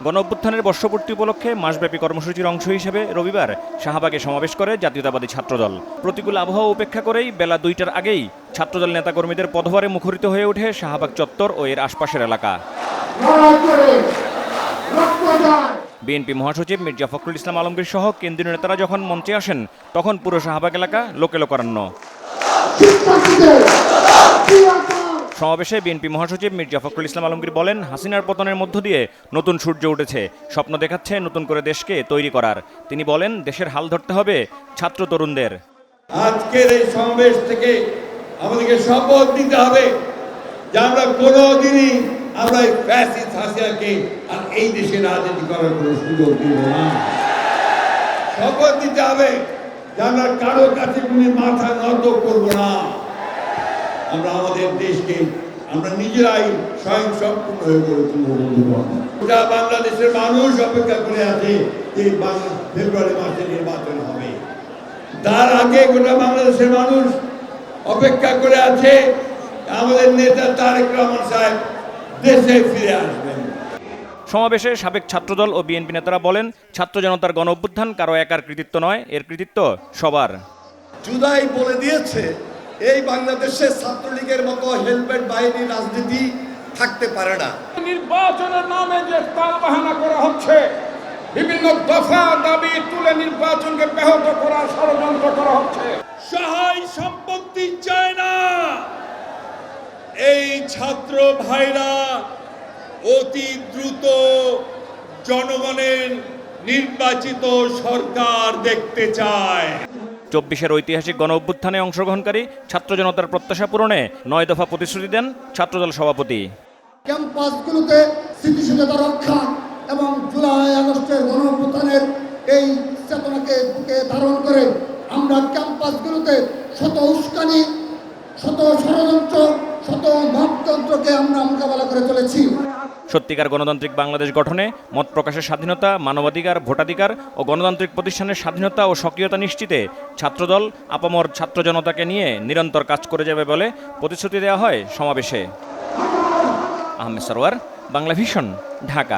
গণঅভ্যুত্থানের বর্ষপূর্তি উপলক্ষে মাসব্যাপী কর্মসূচির অংশ হিসেবে রবিবার শাহবাগে সমাবেশ করে জাতীয়তাবাদী ছাত্রদল। প্রতিকূল আবহাওয়া উপেক্ষা করেই বেলা ২টার আগেই ছাত্রদল নেতাকর্মীদের পদভারে মুখরিত হয়ে ওঠে শাহবাগ চত্বর ও এর আশপাশের এলাকা। বিএনপি মহাসচিব মির্জা ফখরুল ইসলাম আলমগীর সহ কেন্দ্রীয় নেতারা যখন মঞ্চে আসেন তখন পুরো শাহবাগ এলাকা লোকে লোকারণ্য। সমাবেশে বিএনপি মহাসচিব মির্জা ফখরুল ইসলাম আলমগীর বলেন, হাসিনার পতনের মধ্য দিয়ে নতুন সূর্য উঠেছে, স্বপ্ন দেখাচ্ছে নতুন করে দেশকে তৈরি করার। তিনি বলেন, দেশের হাল ধরতে হবে ছাত্র তরুণদের। আজকের এই সমাবেশ থেকে আমাদেরকে শপথ নিতে হবে যে আমরা কোনোদিনই আমরা এই ফ্যাসিস্ট হাসিনাকে আর এই দেশে রাজনীতি করার কোনো সুযোগ দিব না। শপথ নিতে হবে যে আমরা কারো কাছে কোনো মাথা নত করব না। আমরা আমাদের দেশকে আমরা নিজেরাই স্বয়ং সম্পূর্ণ হয়ে গড়ে তুলব। গোটা বাংলাদেশের মানুষ অপেক্ষা করে আছে যে ফেব্রুয়ারি মাসে নির্বাচন হবে। তার আগে গোটা বাংলাদেশের মানুষ অপেক্ষা করে আছে আমাদের নেতা তারেক রহমান সাহেব দেশে ফিরে আসবেন। সমাবেশে সাবেক ছাত্রদল ও বিএনপি নেতারা বলেন, ছাত্র জনতার গণঅভ্যুত্থান কারো একার কৃতিত্ব নয়, এর কৃতিত্ব সবার। জুলাই বলে দিয়েছে এই বাংলাদেশে ছাত্রলীগের মতো হেলমেট বাহিনী রাজনীতি থাকতে পারে না। নির্বাচনের নামে যে তালবাহানা করা হচ্ছে, বিভিন্ন দফা দাবি তুলে নির্বাচনকে ব্যাহত করার ষড়যন্ত্র করা হচ্ছে। সহায় সম্পত্তি চায় না। এই ছাত্র ভাইরা অতি দ্রুত জনগণের নির্বাচিত সরকার দেখতে চায়। ২৪-এর ঐতিহাসিক গণঅভ্যুত্থানে অংশগ্রহণকারী ছাত্র জনতার প্রত্যাশা পূরণে ৯ দফা প্রতিশ্রুতি দেন ছাত্রদল সভাপতি। ক্যাম্পাসগুলোতে স্থিতিশীলতা রক্ষা এবং জুলাই আগস্টের গণঅভ্যুত্থানের এই চেতনাকে বুকে ধারণ করে আমরা ক্যাম্পাসগুলোতে শত উস্কানি, শত ষড়যন্ত্র, শত মততন্ত্রকে আমরা মোকাবেলা করে চলেছি। সত্যিকার গণতান্ত্রিক বাংলাদেশ গঠনে মত প্রকাশের স্বাধীনতা, মানবাধিকার, ভোটাধিকার ও গণতান্ত্রিক প্রতিষ্ঠানের স্বাধীনতা ও সক্রিয়তা নিশ্চিতে ছাত্রদল আপামর ছাত্র জনতাকে নিয়ে নিরন্তর কাজ করে যাবে বলে প্রতিশ্রুতি দেওয়া হয় সমাবেশে। আহমেদ সরওয়ার, বাংলা ভিশন, ঢাকা।